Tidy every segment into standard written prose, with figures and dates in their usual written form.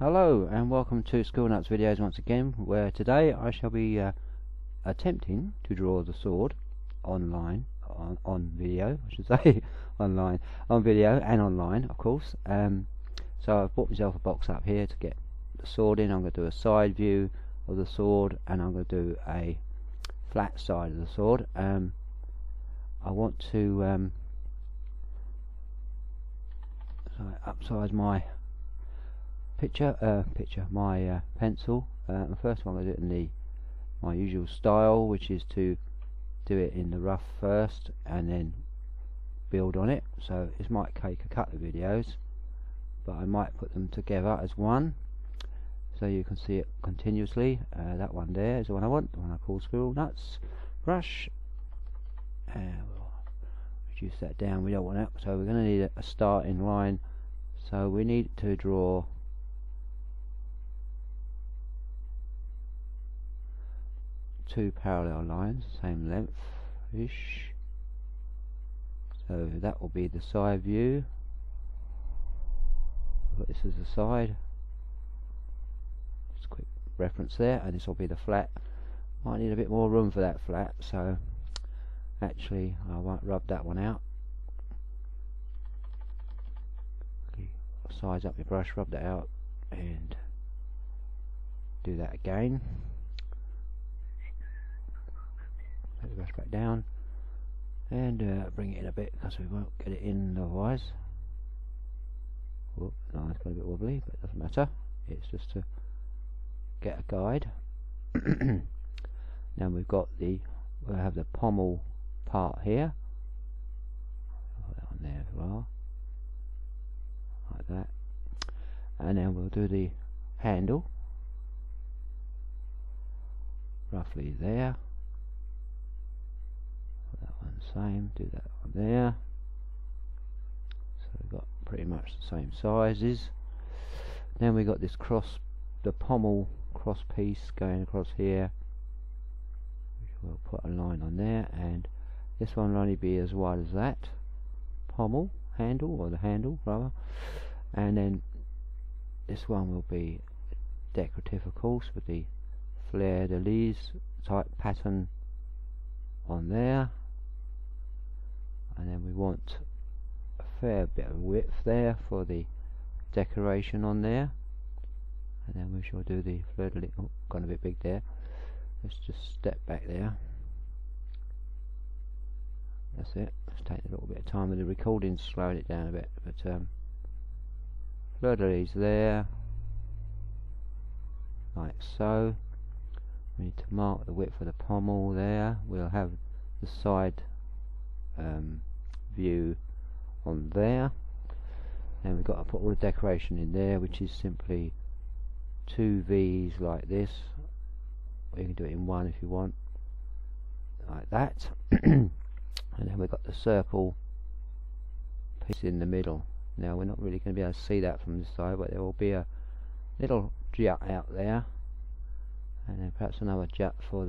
Hello and welcome to School Nuts videos once again, where today I shall be attempting to draw the sword online, on video I should say, online, on video and online of course. So I've bought myself a box up here to get the sword in. I'm going to do a side view of the sword and I'm going to do a flat side of the sword. I want to upsize my my pencil. The first one I do it in my usual style, which is to do it in the rough first and then build on it. So this might take a couple of videos, but I might put them together as one so you can see it continuously. That one there is the one I want, the one I call School Nuts brush. We'll reduce that down, we don't want that, so we're going to need a starting line. So we need to draw two parallel lines, same length ish. So that will be the side view. But this is the side. Just a quick reference there, and this will be the flat. Might need a bit more room for that flat, so actually I won't rub that one out. Size up your brush, rub that out, and do that again. Put the brush back down and bring it in a bit because we won't get it in otherwise. Whoop, no, it's got a bit wobbly, but it doesn't matter. It's just to get a guide. Now we'll have the pommel part here. Put that on there as well, like that. And then we'll do the handle roughly there. Same, do that one there. So we've got pretty much the same sizes. Then we got this the pommel cross piece going across here, which we'll put a line on there, and this one will only be as wide as that pommel handle, or the handle rather, and then this one will be decorative of course with the fleur-de-lis type pattern on there. And then we want a fair bit of width there for the decoration on there, and then we shall do the fleur-de-lis. Oh, gone a bit big there. Let's just step back there. That's it. It's taking a little bit of time with the recording, slowing it down a bit, but fleur-de-lis there, like so. We need to mark the width of the pommel there. We'll have the side view on there, and we've got to put all the decoration in there, which is simply two V's like this. You can do it in one if you want, like that. And then we've got the circle piece in the middle. Now we're not really going to be able to see that from this side, but there will be a little jut out there, and then perhaps another jut for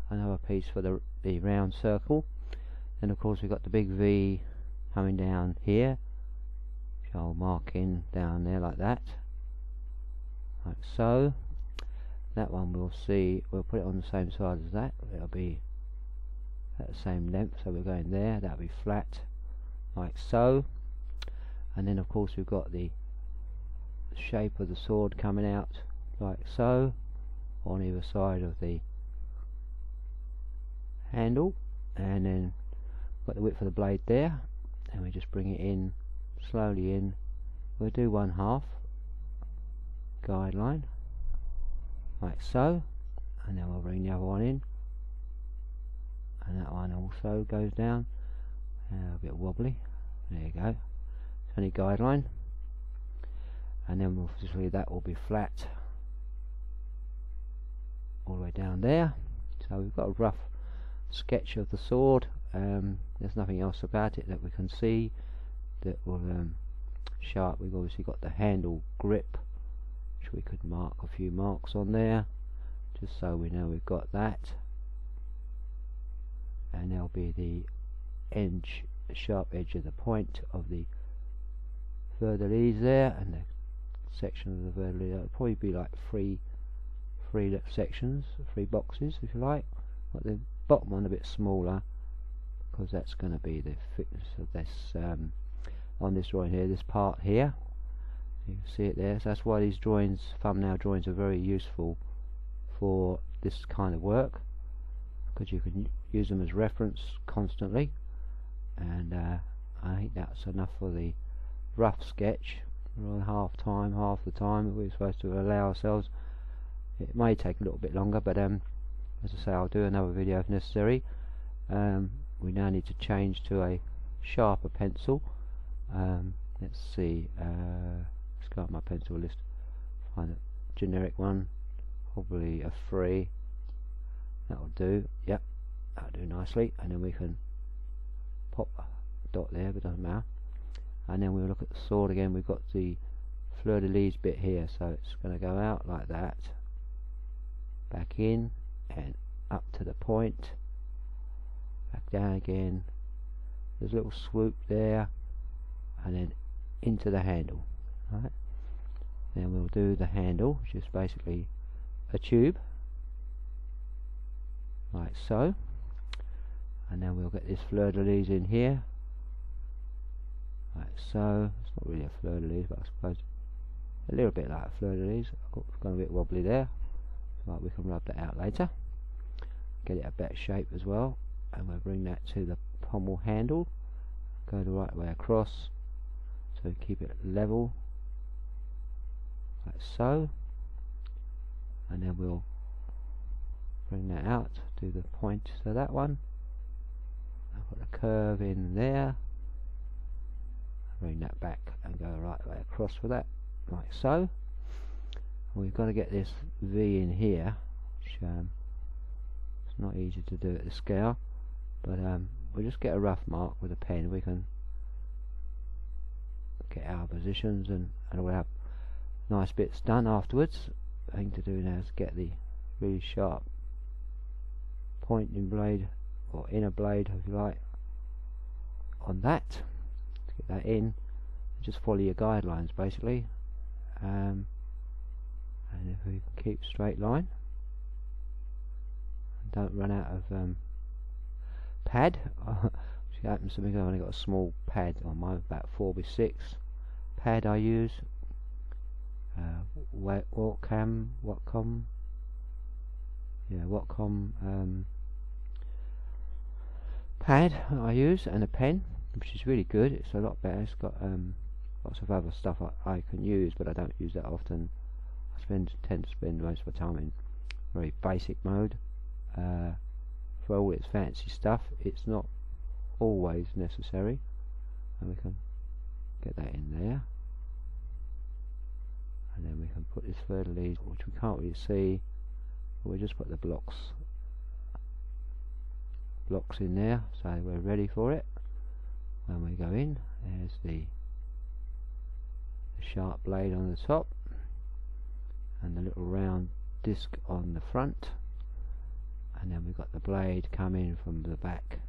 another piece for the round circle. And of course we've got the big V coming down here, which I'll mark in down there like that, like so. That one we'll put it on the same side as that. It'll be at the same length, so we're going there. That'll be flat, like so. And then of course we've got the shape of the sword coming out like so on either side of the handle, and then got the width of the blade there, and we just bring it in slowly in. We'll do 1/2 guideline like so, and then we'll bring the other one in, and that one also goes down, a bit wobbly, there you go. It's only guideline, and then obviously that will be flat all the way down there. So we've got a rough sketch of the sword. There's nothing else about it that we can see that will show up. We've obviously got the handle grip, which we could mark a few marks on there just so we know we've got that, and there'll be the sharp edge of the point of the fleur-de-lis there, and the section of the vertical lead. It'll probably be like three sections, 3 boxes if you like. But the bottom one a bit smaller, because that's going to be the thickness of this on this drawing here, this part here. You can see it there. So that's why these drawings, thumbnail drawings, are very useful for this kind of work, because you can use them as reference constantly. And I think that's enough for the rough sketch. We're on half the time we're supposed to allow ourselves. It may take a little bit longer, but as I say, I'll do another video if necessary. We now need to change to a sharper pencil. Let's see, let's go on my pencil list, find a generic one, probably a 3. That'll do. Yep, that'll do nicely. And then we can pop a dot there, but doesn't matter. And then we'll look at the sword again. We've got the fleur-de-lis bit here, so it's going to go out like that, back in and up to the point, back down again. There's a little swoop there, and then into the handle. Right, then we'll do the handle, which is basically a tube like so, and then we'll get this fleur-de-lis in here like so. It's not really a fleur-de-lis, but I suppose a little bit like a fleur-de-lis. I've gone a bit wobbly there, but we can rub that out later, get it a better shape as well. And we'll bring that to the pommel handle, go the right way across, so keep it level like so, and then we'll bring that out to the point to that one. I'll put a curve in there, bring that back and go the right way across with that like so. And we've got to get this V in here, which it's not easy to do at the scale, but we'll just get a rough mark with a pen. We can get our positions, and we'll have nice bits done afterwards. The thing to do now is get the really sharp pointing blade, or inner blade if you like, on that, to get that in. Just follow your guidelines basically, and if we keep straight line, don't run out of pad. Which happens to me, I've only got a small pad on mine, about 4x6 pad I use. Whatcom pad I use, and a pen, which is really good. It's a lot better. It's got lots of other stuff I can use, but I don't use that often. I tend to spend most of the time in very basic mode. For all its fancy stuff, it's not always necessary, and we can get that in there. And then we can put this fleur-de-lis, which we can't really see, but we'll just put the blocks in there, so we're ready for it. When we go in, there's the sharp blade on the top, and the little round disc on the front, and then we've got the blade coming from the back,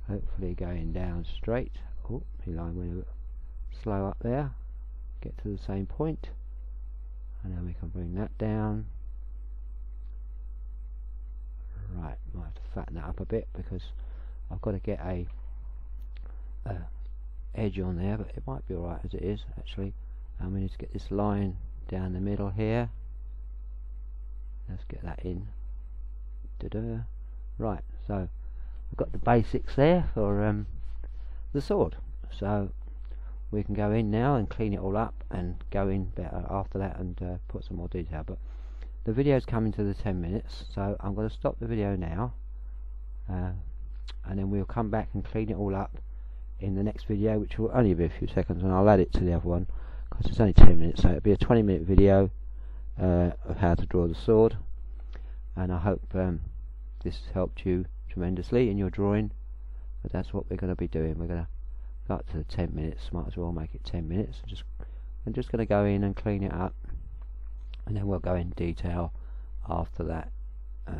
hopefully going down straight. Oh, my line went a bit slow up there. Get to the same point, and then we can bring that down. Right, might have to fatten that up a bit, because I've got to get a edge on there, but it might be alright as it is actually. And we need to get this line down the middle here. Let's get that in. Ta-da. Right, so we've got the basics there for the sword, so we can go in now and clean it all up, and go in better after that and put some more detail. But the video's coming to the 10 minutes, so I'm going to stop the video now, and then we'll come back and clean it all up in the next video, which will only be a few seconds, and I'll add it to the other one because it's only 10 minutes, so it'll be a 20-minute video of how to draw the sword. And I hope this has helped you tremendously in your drawing, but that's what we're going to be doing. We're going to go up to the 10 minutes, might as well make it 10 minutes. I'm just going to go in and clean it up, and then we'll go in detail after that. I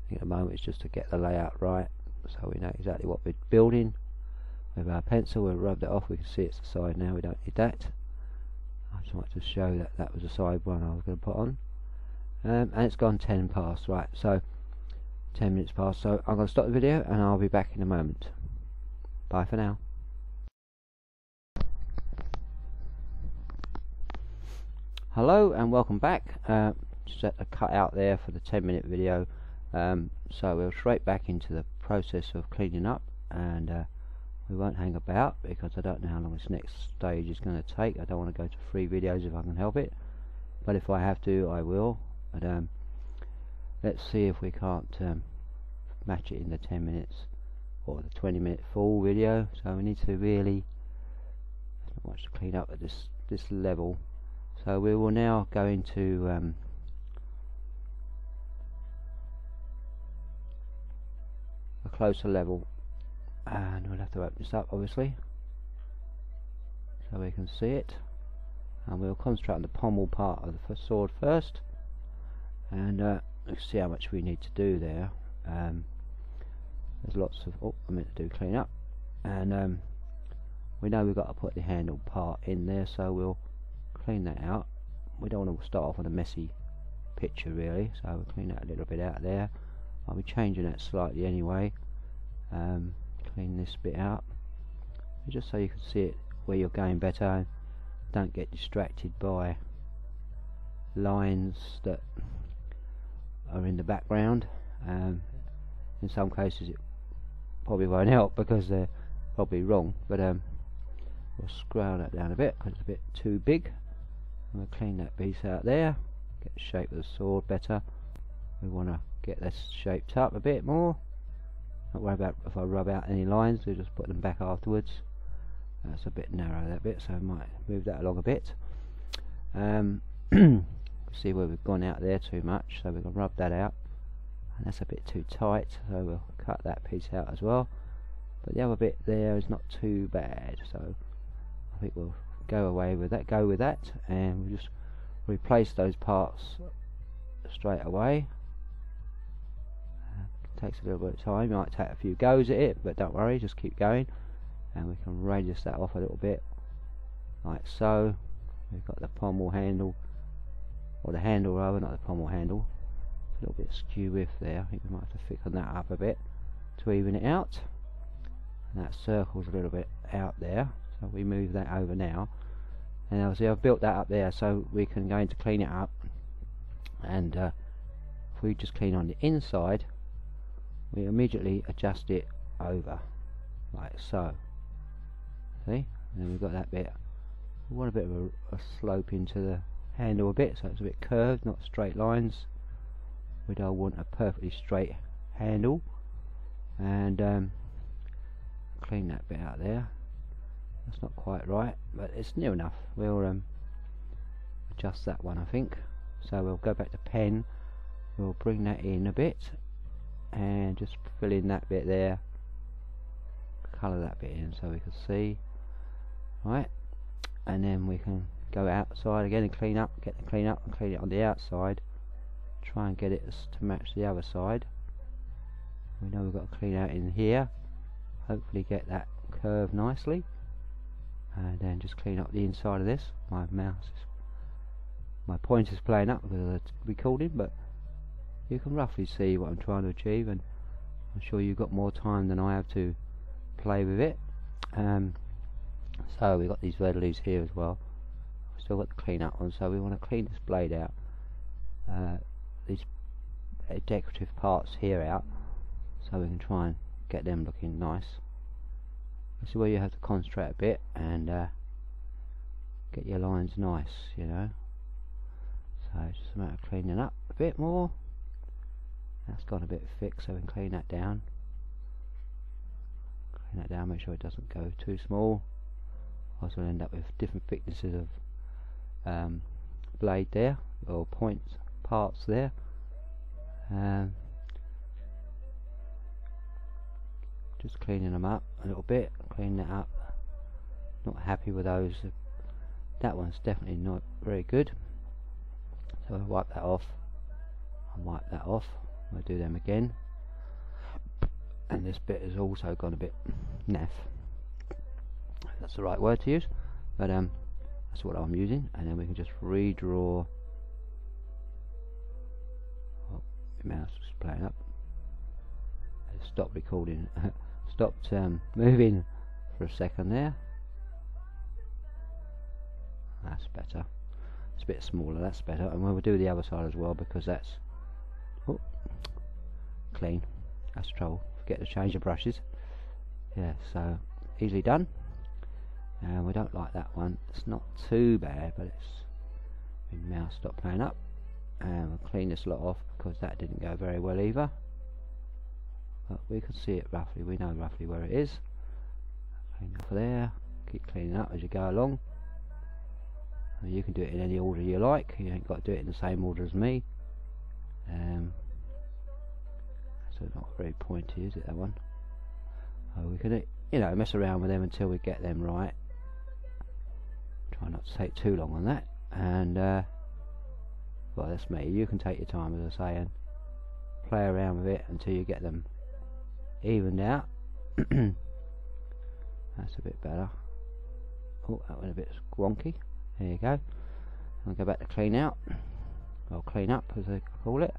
think at the moment it's just to get the layout right, so we know exactly what we're building. With our pencil, we'll rub that off. We can see it's the side now, we don't need that. just wanted to show that that was the side one I was going to put on. And it's gone 10 past, right, so 10 minutes past, so I'm going to stop the video and I'll be back in a moment. Bye for now. Hello and welcome back. Just had a cut out there for the 10-minute video, so we'll straight back into the process of cleaning up, and we won't hang about because I don't know how long this next stage is going to take. I don't want to go to 3 videos if I can help it, but if I have to I will. But let's see if we can't match it in the 10 minutes or the 20-minute full video. So we need to really, there's not much to clean up at this level. So we will now go into a closer level, and we'll have to open this up obviously so we can see it, and we'll concentrate on the pommel part of the sword first, and let's see how much we need to do there. There's lots of, I meant to do clean up, and we know we've got to put the handle part in there, so we'll clean that out. We don't want to start off with a messy picture really, so we'll clean that a little bit out there. I'll be changing that slightly anyway. Clean this bit out just so you can see it where you're going better, and don't get distracted by lines that are in the background. In some cases it probably won't help because they're probably wrong, but we'll scroll that down a bit because it's a bit too big. We'll clean that piece out there, get the shape of the sword better. We want to get this shaped up a bit more. Not worry about if I rub out any lines, we'll just put them back afterwards. That's a bit narrow, that bit, so I might move that along a bit. See where we've gone out there too much, so we're going to rub that out, and that's a bit too tight, so we'll cut that piece out as well. But the other bit there is not too bad, so I think we'll go with that, and we'll just replace those parts straight away. Takes a little bit of time, you might take a few goes at it, but don't worry, just keep going, and we can radius that off a little bit like so. We've got the pommel handle, or the handle rather, not the pommel handle. It's a little bit skew with there. I think we might have to thicken that up a bit to even it out, and that circle's a little bit out there, so we move that over now, and obviously I've built that up there so we can go in to clean it up. And if we just clean on the inside, we immediately adjust it over like so. See, and then we've got that bit. We want a bit of a slope into the handle a bit, so it's a bit curved, not straight lines. We don't want a perfectly straight handle. And clean that bit out there. That's not quite right, but it's near enough. We'll adjust that one, I think. So we'll go back to pen, we'll bring that in a bit and just fill in that bit there, colour that bit in so we can see, right, and then we can go outside again and clean up, get the clean up and clean it on the outside, try and get it to match the other side. We know we've got to clean out in here, hopefully get that curve nicely, and then just clean up the inside of this. My pointer's playing up with the recording, but you can roughly see what I'm trying to achieve, and I'm sure you've got more time than I have to play with it. So we've got these red leaves here as well. We've still got the clean up one, so we want to clean this blade out, these decorative parts here out, so we can try and get them looking nice. This is where you have to concentrate a bit and get your lines nice, you know. So it's just a matter of cleaning up a bit more. That's gone a bit thick, so we can clean that down. Clean that down, make sure it doesn't go too small. Otherwise we'll end up with different thicknesses of blade there, or parts there. Just cleaning them up a little bit, clean that up. Not happy with those. That one's definitely not very good. So I'll wipe that off. I'll do them again. And this bit has also gone a bit naff, if that's the right word to use. But That's what I'm using, and then we can just redraw. Oh, the mouse is playing up. It stopped recording. Stopped moving for a second there. That's better. It's a bit smaller. That's better. And we'll do the other side as well, because that's clean. That's the trouble. Forget to change the brushes. Yeah, so easily done. And we don't like that one. It's not too bad, but it's my mouse stopped playing up. And we'll clean this lot off, because that didn't go very well either. But we can see it roughly. We know roughly where it is. Clean off there. Keep cleaning up as you go along. And you can do it in any order you like. You ain't got to do it in the same order as me. So not very pointy, is it, that one? Oh, we can, you know, mess around with them until we get them right. Try not to take too long on that. And well, that's me. You can take your time, as I say, and play around with it until you get them evened out. That's a bit better. Oh, that went a bit wonky. There you go. I'll go back to clean out, or clean up as they call it.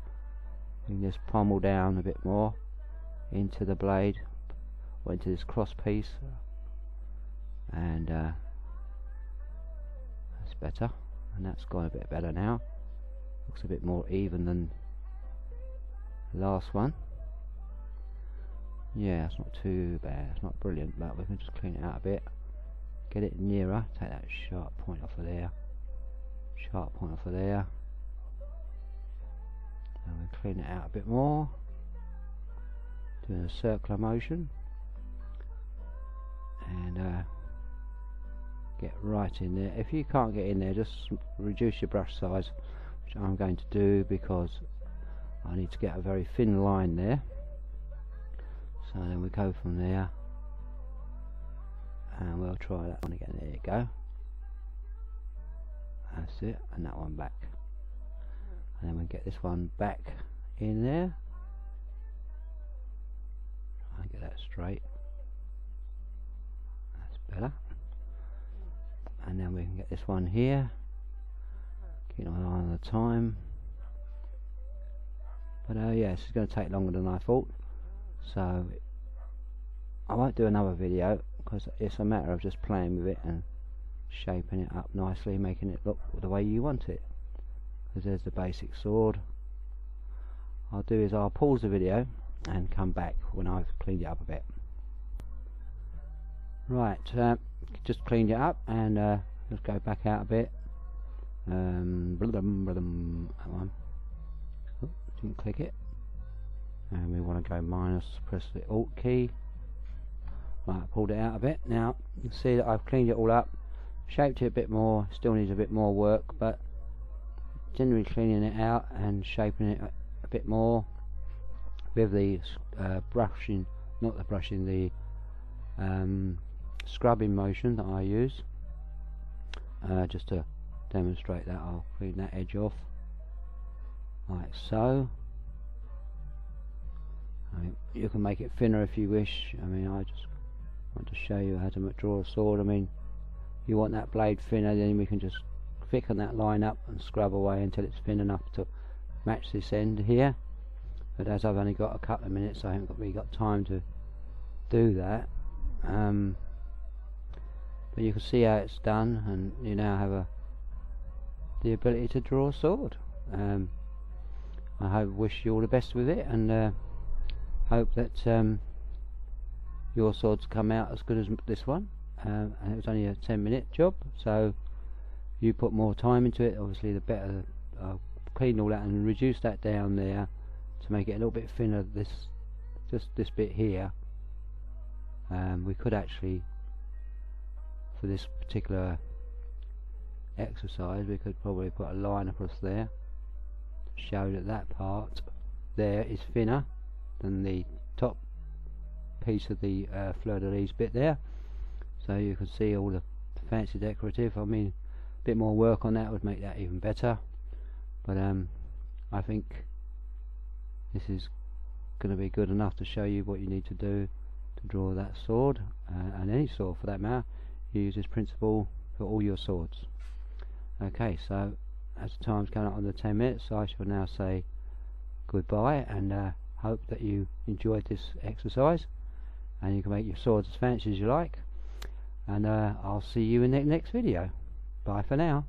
You can just pommel down a bit more into the blade, or into this cross piece, and that's better. And that's gone a bit better now. Looks a bit more even than the last one. Yeah, it's not too bad. It's not brilliant, but we can just clean it out a bit. Get it nearer. Take that sharp point off of there. Sharp point off of there. And we clean it out a bit more. Doing a circular motion. And get right in there. If you can't get in there, just reduce your brush size, which I'm going to do because I need to get a very thin line there. So then we go from there, and we'll try that one again. There you go. That's it, and that one back. And then we get this one back in there. Try and get that straight. That's better. And then we can get this one here. Keep an eye on the time. But yeah, this is going to take longer than I thought. So I won't do another video, because it's a matter of just playing with it and shaping it up nicely, making it look the way you want it. Because there's the basic sword. I'll do is I'll pause the video and come back when I've cleaned it up a bit. Right, just cleaned it up, and let's go back out a bit. That one. Oh, didn't click it. And we want to go minus, press the Alt key. Right, pulled it out a bit. Now you can see that I've cleaned it all up, shaped it a bit more. Still needs a bit more work, but generally cleaning it out and shaping it a bit more with the brushing, not the brushing, the scrubbing motion that I use. Just to demonstrate that, I'll clean that edge off like so. I mean, you can make it thinner if you wish. I mean, I just want to show you how to draw a sword. I mean, you want that blade thinner, then we can just thicken that line up and scrub away until it's thin enough to match this end here. But as I've only got a couple of minutes, I haven't really got time to do that. But you can see how it's done, and you now have the ability to draw a sword. I wish you all the best with it, and hope that your swords come out as good as this one. And it was only a 10-minute job, so you put more time into it, obviously the better. I'll clean all that and reduce that down there to make it a little bit thinner. Just this bit here. We could actually, for this particular exercise, we could probably put a line across there to show that that part there is thinner than the top piece of the fleur-de-lis bit there. So you can see all the fancy decorative. I mean, a bit more work on that would make that even better, but I think this is going to be good enough to show you what you need to do to draw that sword, and any sword for that matter. You use this principle for all your swords. Okay, so as the time's going up on the 10 minutes, I shall now say goodbye, and hope that you enjoyed this exercise, and you can make your swords as fancy as you like, and I'll see you in the next video. Bye for now.